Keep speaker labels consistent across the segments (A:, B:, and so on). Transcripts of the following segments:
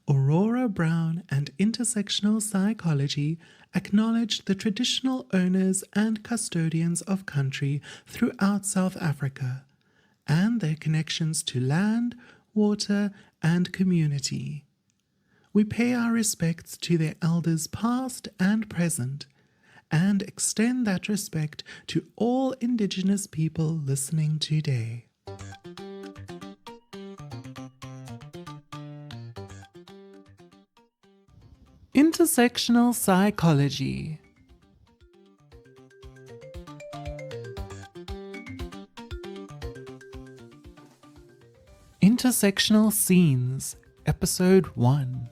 A: Aurora Brown and intersectional psychology acknowledge the traditional owners and custodians of country throughout South Africa and their connections to land, water, and community. We pay our respects to their elders past and present, and extend that respect to all Indigenous people listening today. Intersectional psychology. Intersectional Scenes, Episode 1.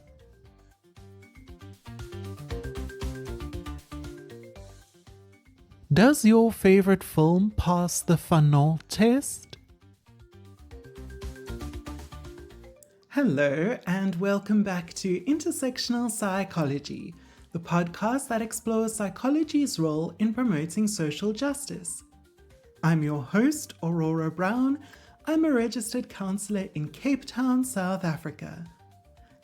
A: Does your favorite film pass the Fanon Test? Hello, and welcome back to Intersectional Psychology, the podcast that explores psychology's role in promoting social justice. I'm your host, Aurora Brown. I'm a registered counsellor in Cape Town, South Africa.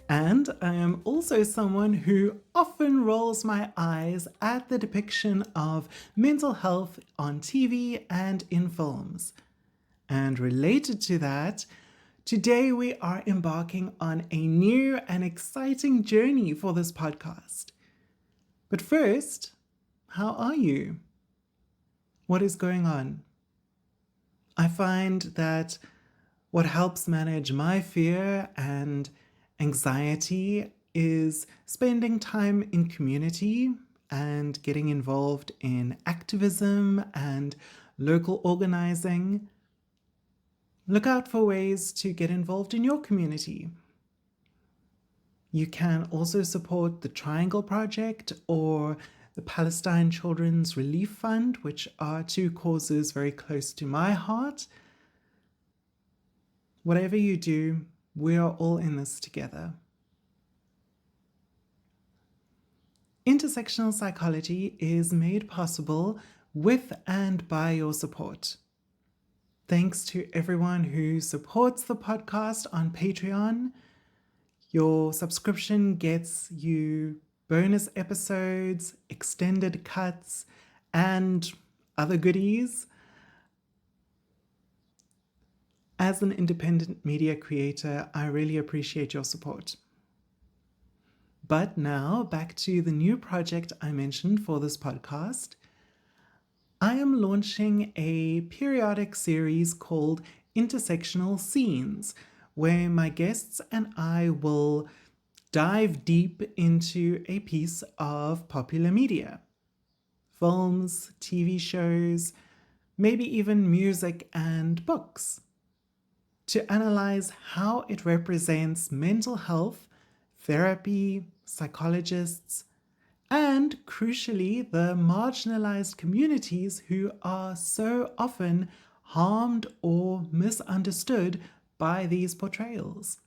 A: And I am also someone who often rolls my eyes at the depiction of mental health on TV and in films. And related to that, today we are embarking on a new and exciting journey for this podcast. But first, how are you? What is going on? I find that what helps manage my fear and anxiety is spending time in community and getting involved in activism and local organizing. Look out for ways to get involved in your community. You can also support the Triangle Project or the Palestine Children's Relief Fund, which are two causes very close to my heart. Whatever you do, we are all in this together. Intersectional psychology is made possible with and by your support. Thanks to everyone who supports the podcast on Patreon. Your subscription gets you bonus episodes, extended cuts, and other goodies. As an independent media creator, I really appreciate your support. But now, back to the new project I mentioned for this podcast. I am launching a periodic series called Intersectional Scenes, where my guests and I will dive deep into a piece of popular media. Films, TV shows, maybe even music and books, to analyze how it represents mental health, therapy, psychologists, and crucially, the marginalized communities who are so often harmed or misunderstood by these portrayals.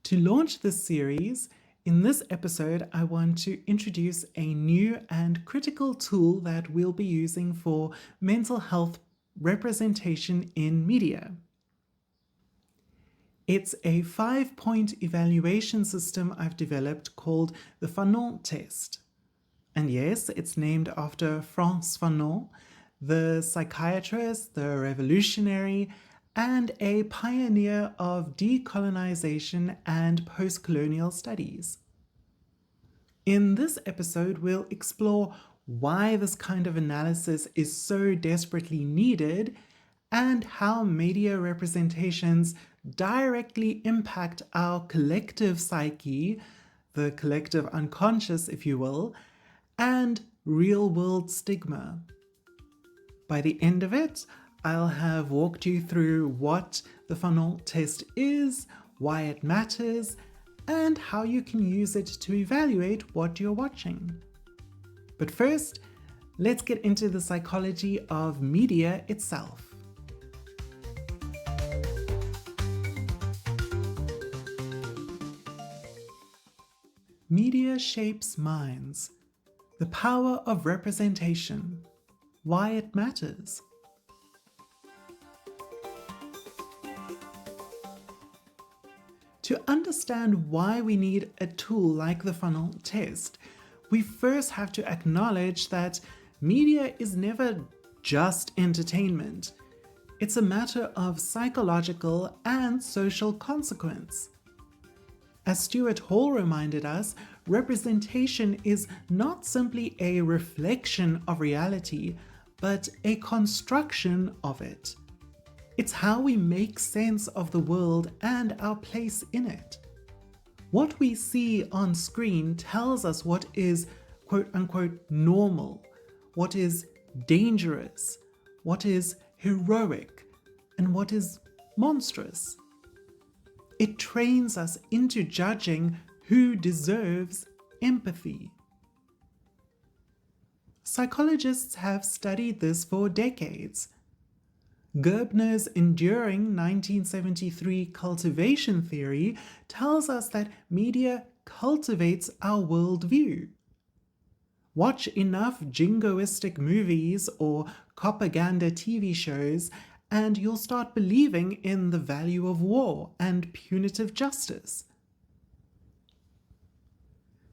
A: To launch this series, in this episode, I want to introduce a new and critical tool that we'll be using for mental health representation in media. It's a 5-point evaluation system I've developed called the Fanon Test. And yes, it's named after Frantz Fanon, the psychiatrist, the revolutionary, and a pioneer of decolonization and post-colonial studies. In this episode, we'll explore why this kind of analysis is so desperately needed and how media representations directly impact our collective psyche, the collective unconscious, if you will, and real-world stigma. By the end of it, I'll have walked you through what the Fanon test is, why it matters, and how you can use it to evaluate what you're watching. But first, let's get into the psychology of media itself. Media shapes minds. The power of representation. Why it matters. To understand why we need a tool like the Fanon Test, we first have to acknowledge that media is never just entertainment. It's a matter of psychological and social consequence. As Stuart Hall reminded us, representation is not simply a reflection of reality, but a construction of it. It's how we make sense of the world and our place in it. What we see on screen tells us what is quote-unquote normal, what is dangerous, what is heroic, and what is monstrous. It trains us into judging who deserves empathy. Psychologists have studied this for decades. Gerbner's enduring 1973 cultivation theory tells us that media cultivates our worldview. Watch enough jingoistic movies or propaganda TV shows and you'll start believing in the value of war and punitive justice.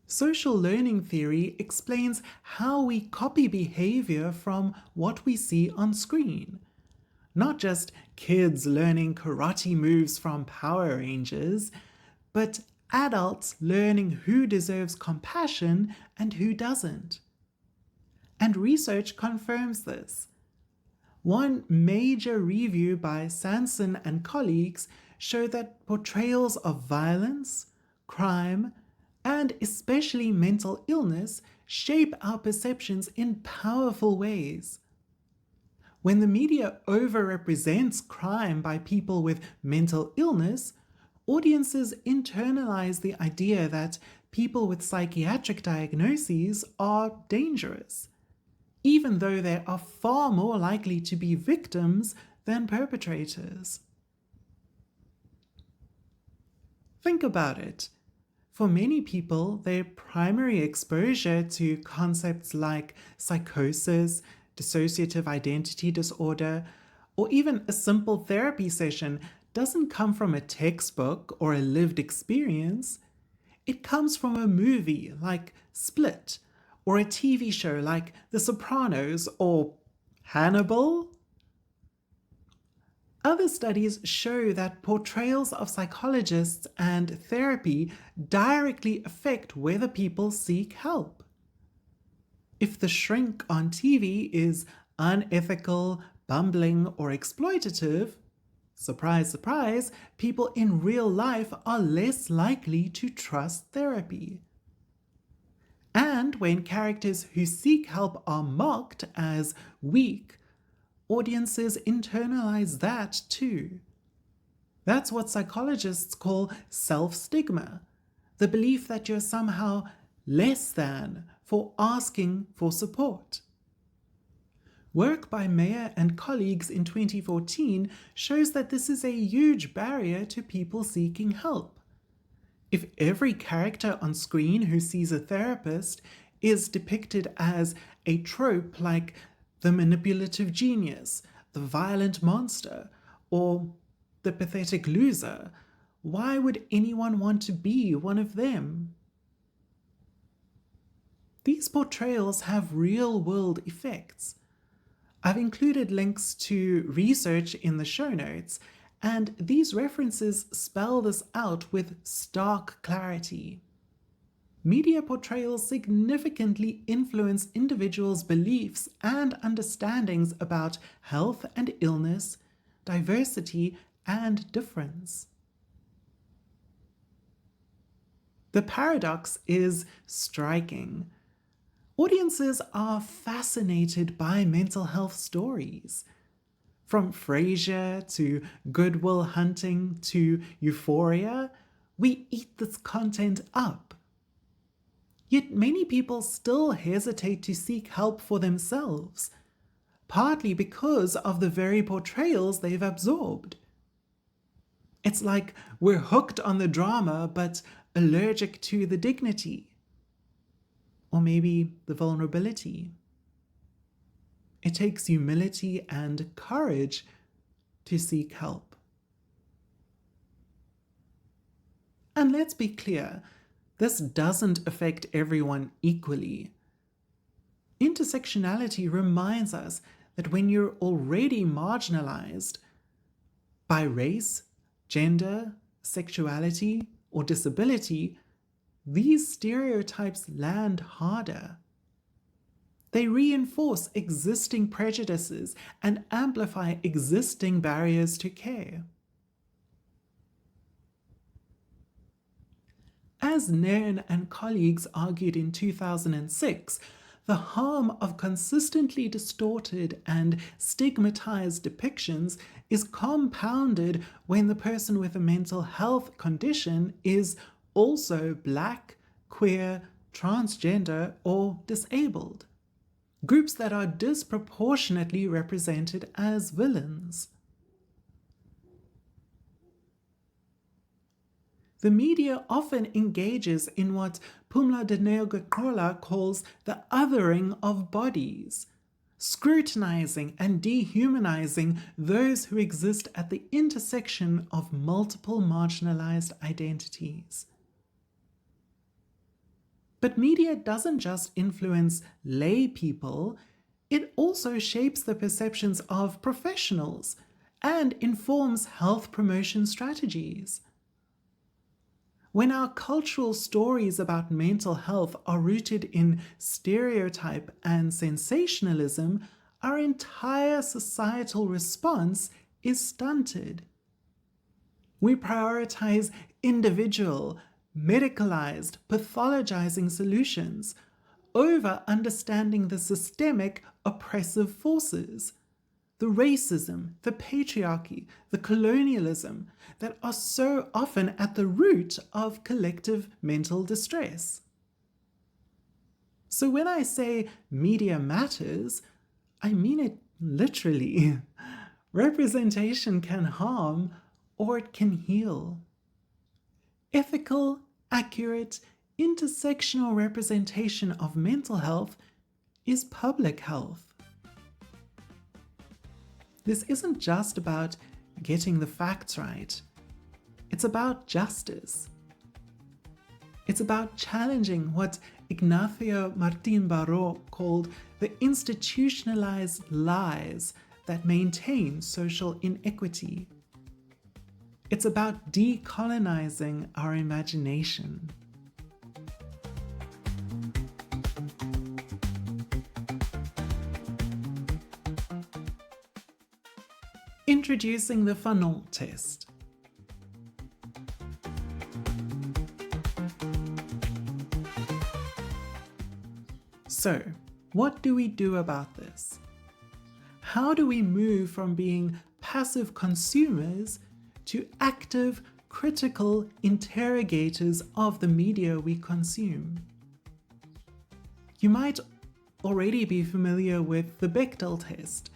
A: Social learning theory explains how we copy behavior from what we see on screen. Not just kids learning karate moves from Power Rangers, but adults learning who deserves compassion and who doesn't. And research confirms this. One major review by Sanson and colleagues showed that portrayals of violence, crime, and especially mental illness shape our perceptions in powerful ways. When the media overrepresents crime by people with mental illness, audiences internalize the idea that people with psychiatric diagnoses are dangerous, even though they are far more likely to be victims than perpetrators. Think about it. For many people, their primary exposure to concepts like psychosis, dissociative identity disorder, or even a simple therapy session doesn't come from a textbook or a lived experience. It comes from a movie like Split, or a TV show like The Sopranos or Hannibal. Other studies show that portrayals of psychologists and therapy directly affect whether people seek help. If the shrink on TV is unethical, bumbling, or exploitative, surprise, surprise, people in real life are less likely to trust therapy. And when characters who seek help are mocked as weak, audiences internalize that too. That's what psychologists call self-stigma, the belief that you're somehow less than for asking for support. Work by Mayer and colleagues in 2014 shows that this is a huge barrier to people seeking help. If every character on screen who sees a therapist is depicted as a trope like the manipulative genius, the violent monster, or the pathetic loser, why would anyone want to be one of them? These portrayals have real-world effects. I've included links to research in the show notes, and these references spell this out with stark clarity. Media portrayals significantly influence individuals' beliefs and understandings about health and illness, diversity, and difference. The paradox is striking. Audiences are fascinated by mental health stories. From Frasier to Good Will Hunting to Euphoria, we eat this content up. Yet many people still hesitate to seek help for themselves, partly because of the very portrayals they've absorbed. It's like we're hooked on the drama but allergic to the dignity, or maybe the vulnerability. It takes humility and courage to seek help. And let's be clear, this doesn't affect everyone equally. Intersectionality reminds us that when you're already marginalized by race, gender, sexuality, or disability, these stereotypes land harder. They reinforce existing prejudices and amplify existing barriers to care. As Nairn and colleagues argued in 2006, the harm of consistently distorted and stigmatized depictions is compounded when the person with a mental health condition is also Black, queer, transgender, or disabled, groups that are disproportionately represented as villains. The media often engages in what Pumla de Neogocola calls the othering of bodies, scrutinizing and dehumanizing those who exist at the intersection of multiple marginalized identities. But media doesn't just influence lay people, it also shapes the perceptions of professionals and informs health promotion strategies. When our cultural stories about mental health are rooted in stereotype and sensationalism, our entire societal response is stunted. We prioritize individual, medicalized, pathologizing solutions over understanding the systemic oppressive forces, the racism, the patriarchy, the colonialism that are so often at the root of collective mental distress. So when I say media matters, I mean it literally. Representation can harm or it can heal. Ethical, accurate, intersectional representation of mental health is public health. This isn't just about getting the facts right. It's about justice. It's about challenging what Ignacio Martín Baró called the institutionalized lies that maintain social inequity. It's about decolonizing our imagination. Introducing the Fanon Test. So, what do we do about this? How do we move from being passive consumers to active, critical interrogators of the media we consume? You might already be familiar with the Bechdel Test,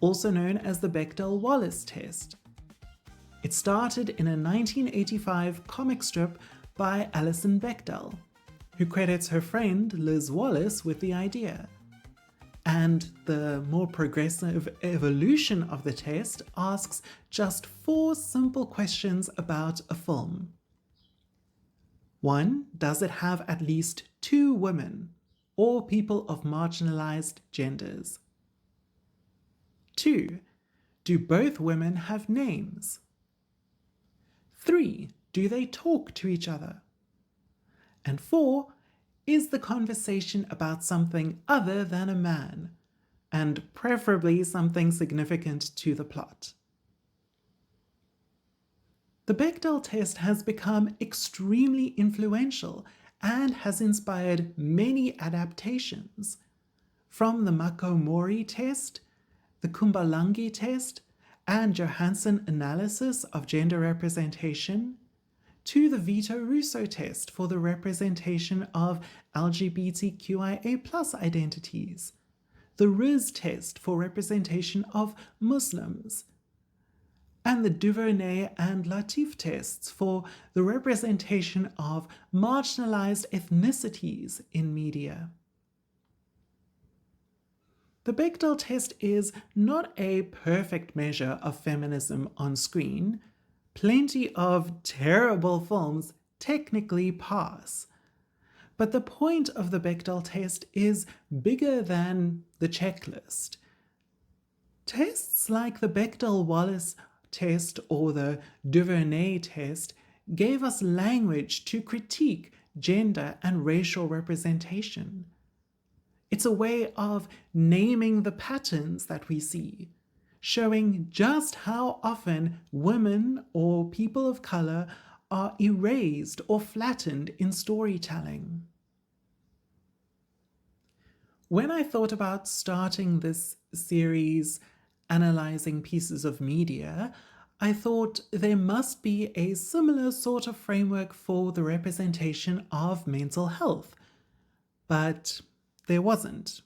A: also known as the Bechdel-Wallace test. It started in a 1985 comic strip by Alison Bechdel, who credits her friend Liz Wallace with the idea. And the more progressive evolution of the test asks just 4 simple questions about a film. 1. Does it have at least 2 women, or people of marginalized genders? 2. Do both women have names? 3. Do they talk to each other? And 4. Is the conversation about something other than a man, and preferably something significant to the plot? The Bechdel test has become extremely influential and has inspired many adaptations, from the Mako-Mori test, the Kumbalangi test, and Johansson analysis of gender representation, to the Vito Russo test for the representation of LGBTQIA+ identities, the Riz test for representation of Muslims, and the Duvernay and Latif tests for the representation of marginalized ethnicities in media. The Bechdel test is not a perfect measure of feminism on screen. Plenty of terrible films technically pass. But the point of the Bechdel test is bigger than the checklist. Tests like the Bechdel-Wallace test or the Duvernay test gave us language to critique gender and racial representation. It's a way of naming the patterns that we see, showing just how often women or people of color are erased or flattened in storytelling. When I thought about starting this series analyzing pieces of media, I thought there must be a similar sort of framework for the representation of mental health, but there wasn't,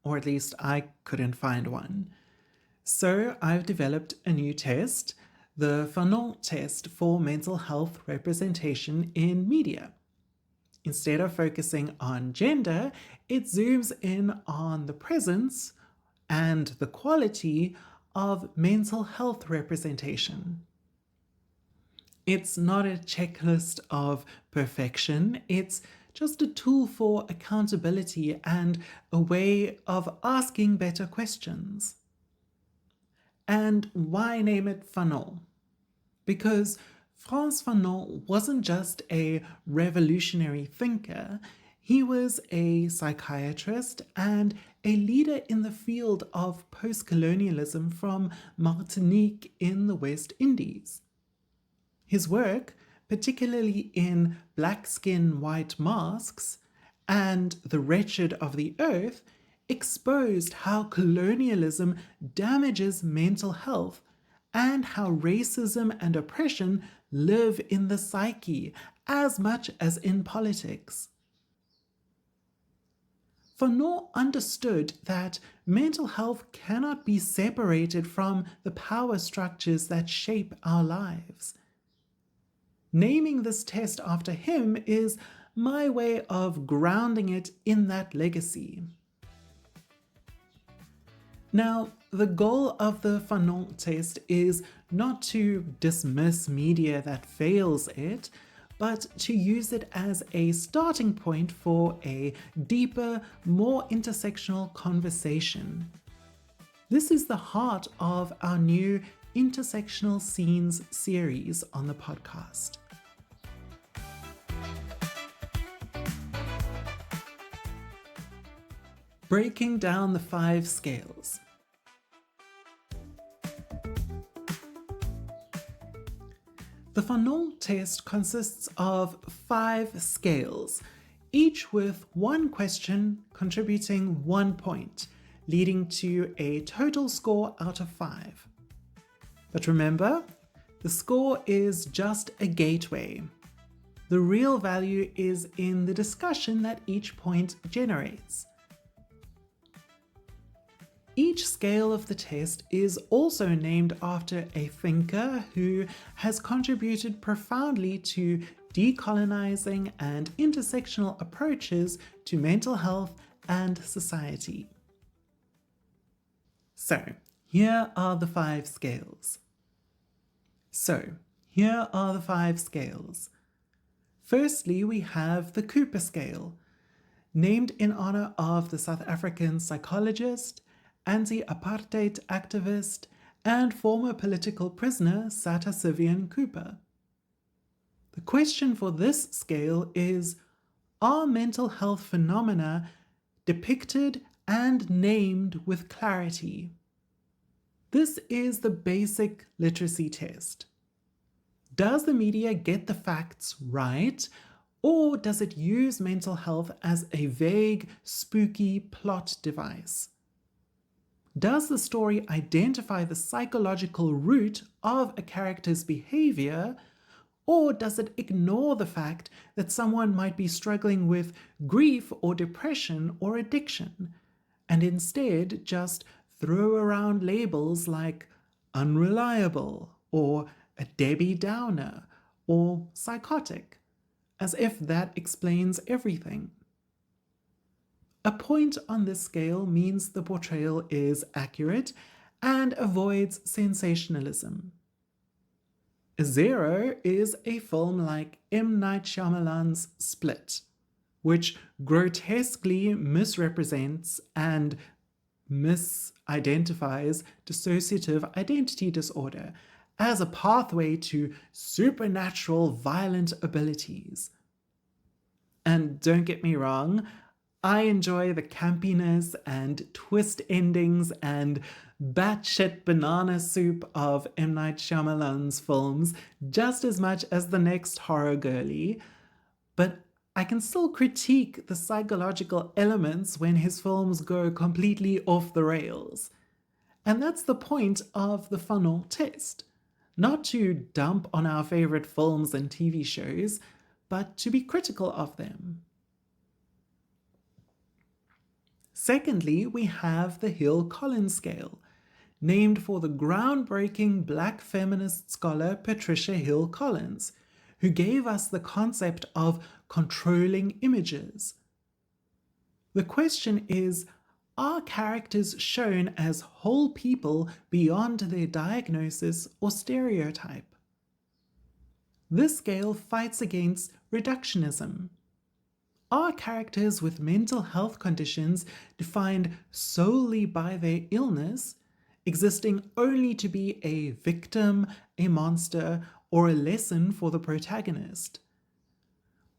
A: or at least I couldn't find one. So I've developed a new test, the Fanon Test for mental health representation in media. Instead of focusing on gender, it zooms in on the presence and the quality of mental health representation. It's not a checklist of perfection, it's just a tool for accountability and a way of asking better questions. And why name it Fanon? Because Frantz Fanon wasn't just a revolutionary thinker, he was a psychiatrist and a leader in the field of post-colonialism from Martinique in the West Indies. His work, particularly in Black Skin, White Masks and The Wretched of the Earth, exposed how colonialism damages mental health and how racism and oppression live in the psyche as much as in politics. Fanon understood that mental health cannot be separated from the power structures that shape our lives. Naming this test after him is my way of grounding it in that legacy. Now, the goal of the Fanon test is not to dismiss media that fails it, but to use it as a starting point for a deeper, more intersectional conversation. This is the heart of our new Intersectional Scenes series on the podcast. Breaking down the 5 scales. The Fanon test consists of 5 scales, each with one question contributing 1 point, leading to a total score out of 5. But remember, the score is just a gateway. The real value is in the discussion that each point generates. Each scale of the test is also named after a thinker who has contributed profoundly to decolonizing and intersectional approaches to mental health and society. So, here are the 5 scales. Firstly, we have the Cooper scale, named in honor of the South African psychologist, anti-apartheid activist, and former political prisoner Sata Sivian Cooper. The question for this scale is, are mental health phenomena depicted and named with clarity? This is the basic literacy test. Does the media get the facts right, or does it use mental health as a vague, spooky plot device? Does the story identify the psychological root of a character's behavior, or does it ignore the fact that someone might be struggling with grief or depression or addiction, and instead just throw around labels like unreliable or a Debbie Downer or psychotic, as if that explains everything? A point on this scale means the portrayal is accurate and avoids sensationalism. A 0 is a film like M. Night Shyamalan's Split, which grotesquely misrepresents and misidentifies dissociative identity disorder as a pathway to supernatural violent abilities. And don't get me wrong, I enjoy the campiness and twist endings and batshit banana soup of M. Night Shyamalan's films just as much as the next horror girly, but I can still critique the psychological elements when his films go completely off the rails. And that's the point of the Fanon Test. Not to dump on our favorite films and TV shows, but to be critical of them. Secondly, we have the Hill-Collins scale, named for the groundbreaking Black feminist scholar Patricia Hill-Collins, who gave us the concept of controlling images. The question is, are characters shown as whole people beyond their diagnosis or stereotype? This scale fights against reductionism. Are characters with mental health conditions defined solely by their illness, existing only to be a victim, a monster, or a lesson for the protagonist?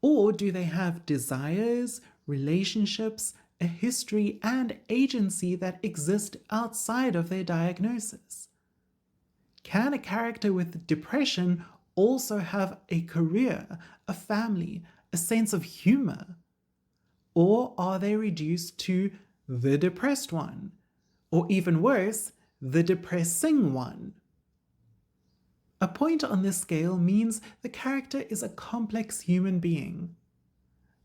A: Or do they have desires, relationships, a history, and agency that exist outside of their diagnosis? Can a character with depression also have a career, a family, a sense of humor? Or are they reduced to the depressed one? Or even worse, the depressing one? A point on this scale means the character is a complex human being.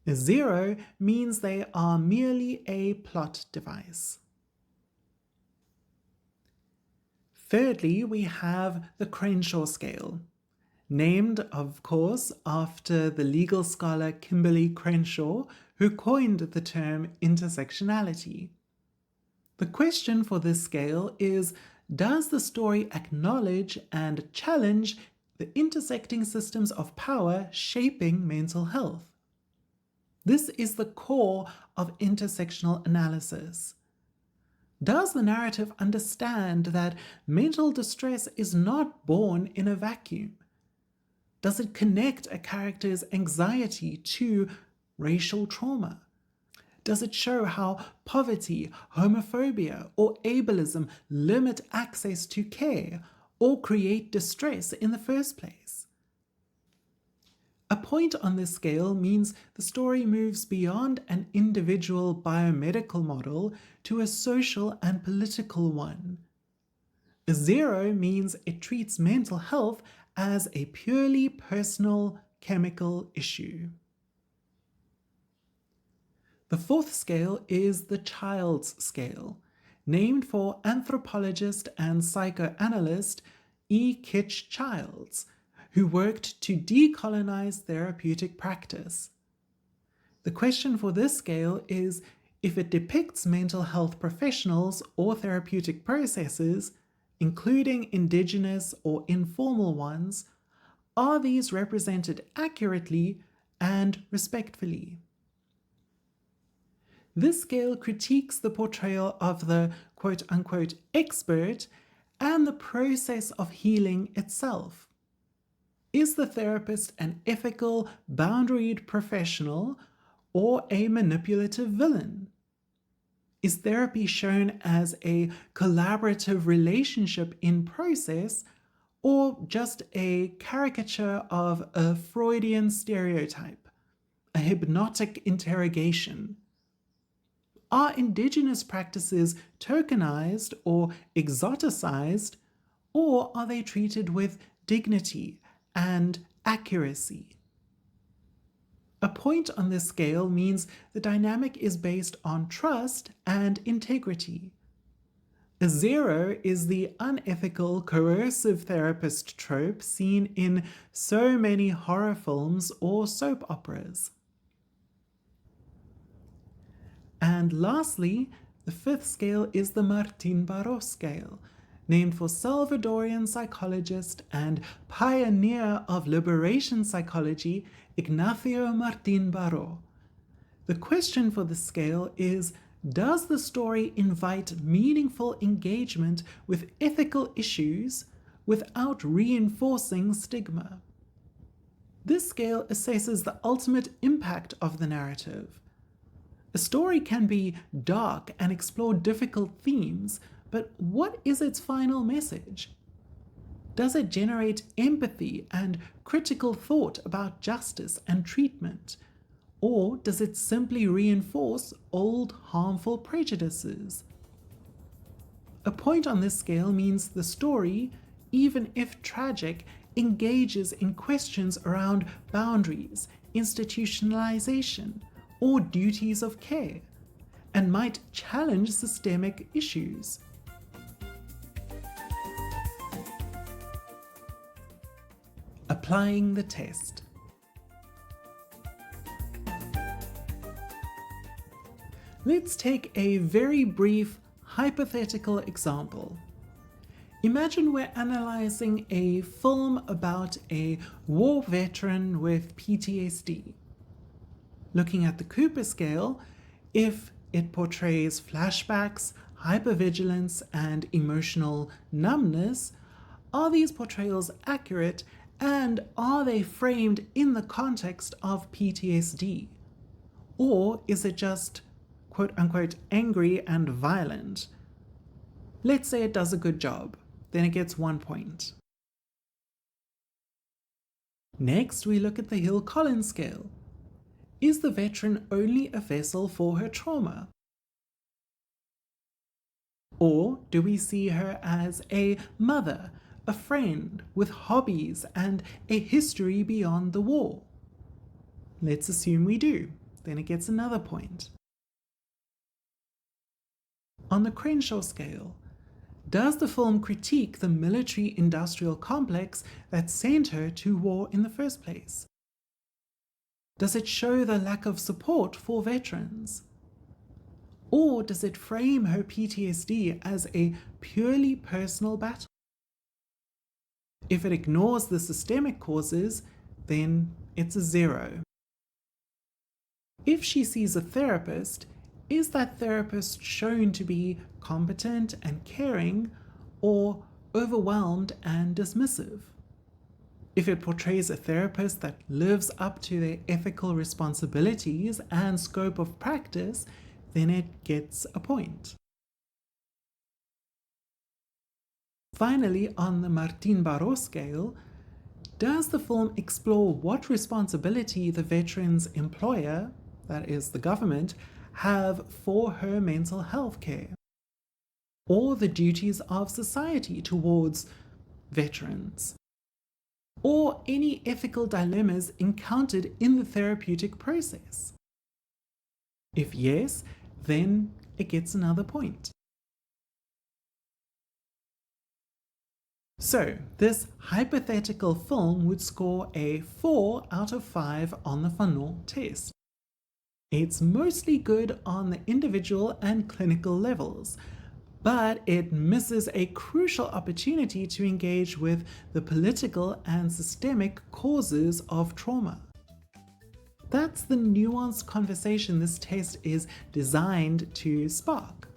A: A 0 means they are merely a plot device. Thirdly, we have the Crenshaw scale, named, of course, after the legal scholar Kimberly Crenshaw, who coined the term intersectionality. The question for this scale is, does the story acknowledge and challenge the intersecting systems of power shaping mental health? This is the core of intersectional analysis. Does the narrative understand that mental distress is not born in a vacuum? Does it connect a character's anxiety to racial trauma? Does it show how poverty, homophobia, or ableism limit access to care or create distress in the first place? A point on this scale means the story moves beyond an individual biomedical model to a social and political one. A 0 means it treats mental health as a purely personal chemical issue. The fourth scale is the Childs scale, named for anthropologist and psychoanalyst E. Kitch Childs, who worked to decolonize therapeutic practice. The question for this scale is if it depicts mental health professionals or therapeutic processes, including indigenous or informal ones, are these represented accurately and respectfully? This scale critiques the portrayal of the quote-unquote expert and the process of healing itself. Is the therapist an ethical, boundaried professional or a manipulative villain? Is therapy shown as a collaborative relationship in process or just a caricature of a Freudian stereotype, a hypnotic interrogation? Are indigenous practices tokenized or exoticized, or are they treated with dignity and accuracy? A point on this scale means the dynamic is based on trust and integrity. A 0 is the unethical, coercive therapist trope seen in so many horror films or soap operas. And lastly, the fifth scale is the Martin Barros scale, named for Salvadorian psychologist and pioneer of liberation psychology, Ignacio Martín Baró. The question for the scale is, does the story invite meaningful engagement with ethical issues without reinforcing stigma? This scale assesses the ultimate impact of the narrative. A story can be dark and explore difficult themes, but what is its final message? Does it generate empathy and critical thought about justice and treatment? Or does it simply reinforce old harmful prejudices? A point on this scale means the story, even if tragic, engages in questions around boundaries, institutionalization, or duties of care, and might challenge systemic issues. Applying the test. Let's take a very brief hypothetical example. Imagine we're analyzing a film about a war veteran with PTSD. Looking at the Cooper scale, if it portrays flashbacks, hypervigilance, and emotional numbness, are these portrayals accurate and are they framed in the context of PTSD? Or is it just quote-unquote angry and violent? Let's say it does a good job, then it gets 1 point. Next, we look at the Hill-Collins scale. Is the veteran only a vessel for her trauma? Or do we see her as a mother, a friend with hobbies and a history beyond the war? Let's assume we do, then it gets another point. On the Crenshaw scale, does the film critique the military-industrial complex that sent her to war in the first place? Does it show the lack of support for veterans? Or does it frame her PTSD as a purely personal battle? If it ignores the systemic causes, then it's a 0. If she sees a therapist, is that therapist shown to be competent and caring, or overwhelmed and dismissive? If it portrays a therapist that lives up to their ethical responsibilities and scope of practice, then it gets a point. Finally, on the Martín Baró scale, does the film explore what responsibility the veteran's employer, that is the government, have for her mental health care? Or the duties of society towards veterans? Or any ethical dilemmas encountered in the therapeutic process? If yes, then it gets another point. So, this hypothetical film would score a 4 out of 5 on the Fanon Test. It's mostly good on the individual and clinical levels, but it misses a crucial opportunity to engage with the political and systemic causes of trauma. That's the nuanced conversation this test is designed to spark.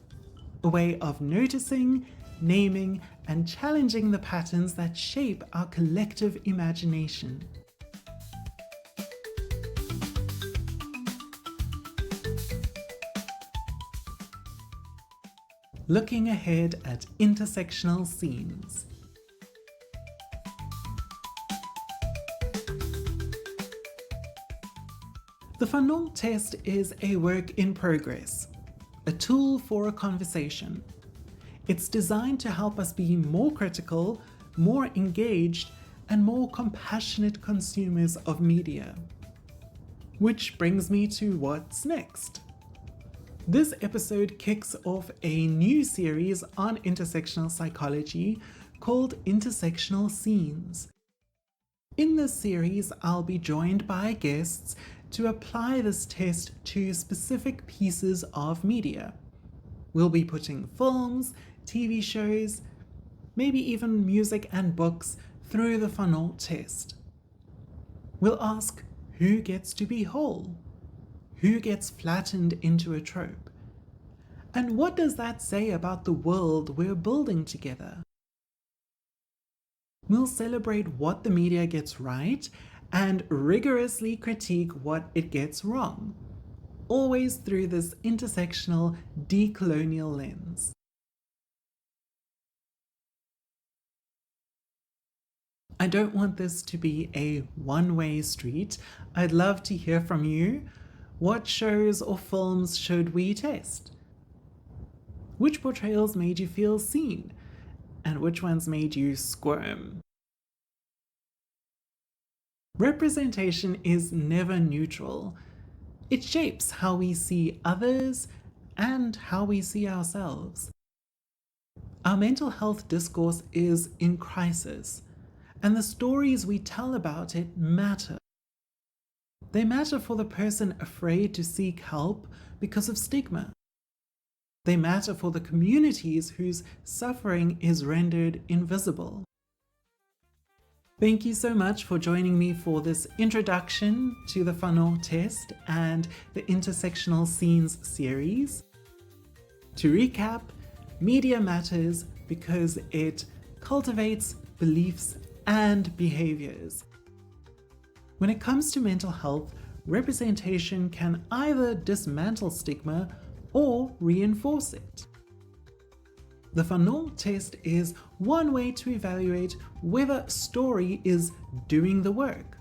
A: A way of noticing, naming, and challenging the patterns that shape our collective imagination. Looking ahead at intersectional scenes. The Fanon Test is a work in progress, a tool for a conversation. It's designed to help us be more critical, more engaged, and more compassionate consumers of media. Which brings me to what's next. This episode kicks off a new series on intersectional psychology called Intersectional Scenes. In this series, I'll be joined by guests to apply this test to specific pieces of media. We'll be putting films, TV shows, maybe even music and books through the Fanon Test. We'll ask, who gets to be whole? Who gets flattened into a trope? And what does that say about the world we're building together? We'll celebrate what the media gets right and rigorously critique what it gets wrong, always through this intersectional, decolonial lens. I don't want this to be a one-way street. I'd love to hear from you. What shows or films should we test? Which portrayals made you feel seen? And which ones made you squirm? Representation is never neutral. It shapes how we see others and how we see ourselves. Our mental health discourse is in crisis, and the stories we tell about it matter. They matter for the person afraid to seek help because of stigma. They matter for the communities whose suffering is rendered invisible. Thank you so much for joining me for this introduction to the Fanon Test and the Intersectional Scenes series. To recap, media matters because it cultivates beliefs and behaviors. When it comes to mental health, representation can either dismantle stigma or reinforce it. The Fanon Test is one way to evaluate whether a story is doing the work,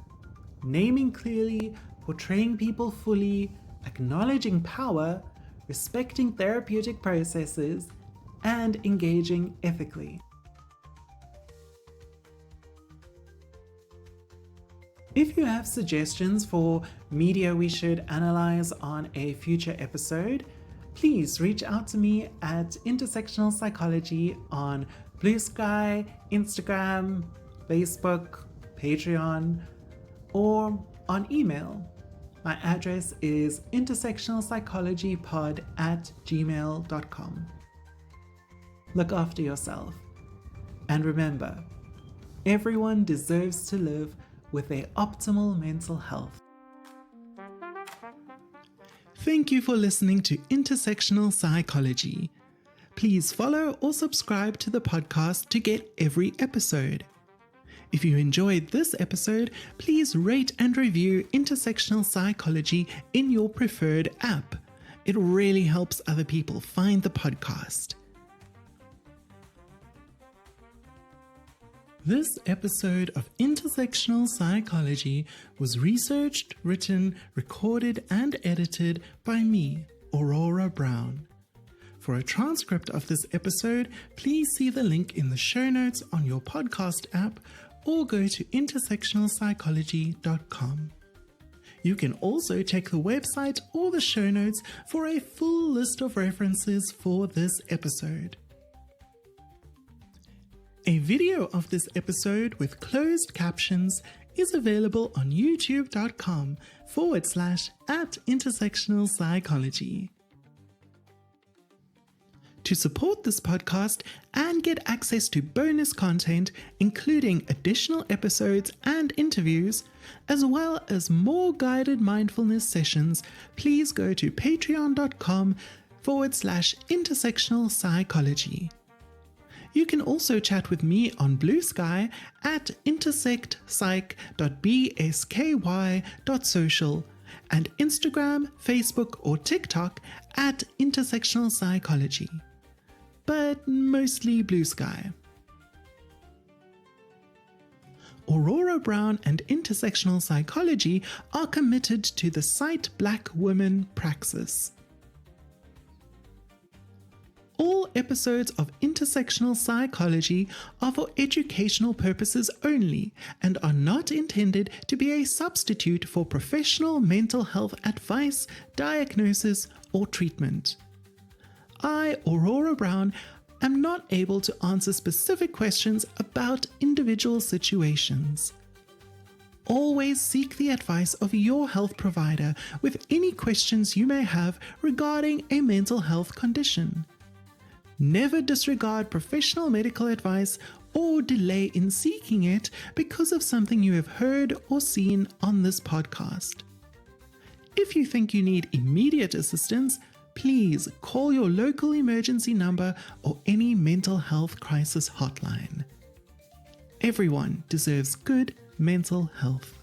A: naming clearly, portraying people fully, acknowledging power, respecting therapeutic processes, and engaging ethically. If you have suggestions for media we should analyze on a future episode, please reach out to me at Intersectional Psychology on Blue Sky, Instagram, Facebook, Patreon, or on email. My address is intersectionalpsychologypod@gmail.com. Look after yourself. And remember, everyone deserves to live with their optimal mental health. Thank you for listening to Intersectional Psychology. Please follow or subscribe to the podcast to get every episode. If you enjoyed this episode, please rate and review Intersectional Psychology in your preferred app. It really helps other people find the podcast. This episode of Intersectional Psychology was researched, written, recorded, and edited by me, Aurora Brown. For a transcript of this episode, please see the link in the show notes on your podcast app or go to intersectionalpsychology.com. You can also check the website or the show notes for a full list of references for this episode. A video of this episode with closed captions is available on youtube.com/@intersectionalpsychology. To support this podcast and get access to bonus content, including additional episodes and interviews, as well as more guided mindfulness sessions, please go to patreon.com/intersectionalpsychology. You can also chat with me on Blue Sky at intersectpsy.bsky.social and Instagram, Facebook, or TikTok at Intersectional Psychology, but mostly Blue Sky. Aurora Brown and Intersectional Psychology are committed to the Cite Black Women praxis. All episodes of Intersectional Psychology are for educational purposes only and are not intended to be a substitute for professional mental health advice, diagnosis, or treatment. I, Aurora Brown, am not able to answer specific questions about individual situations. Always seek the advice of your health provider with any questions you may have regarding a mental health condition. Never disregard professional medical advice or delay in seeking it because of something you have heard or seen on this podcast. If you think you need immediate assistance, please call your local emergency number or any mental health crisis hotline. Everyone deserves good mental health.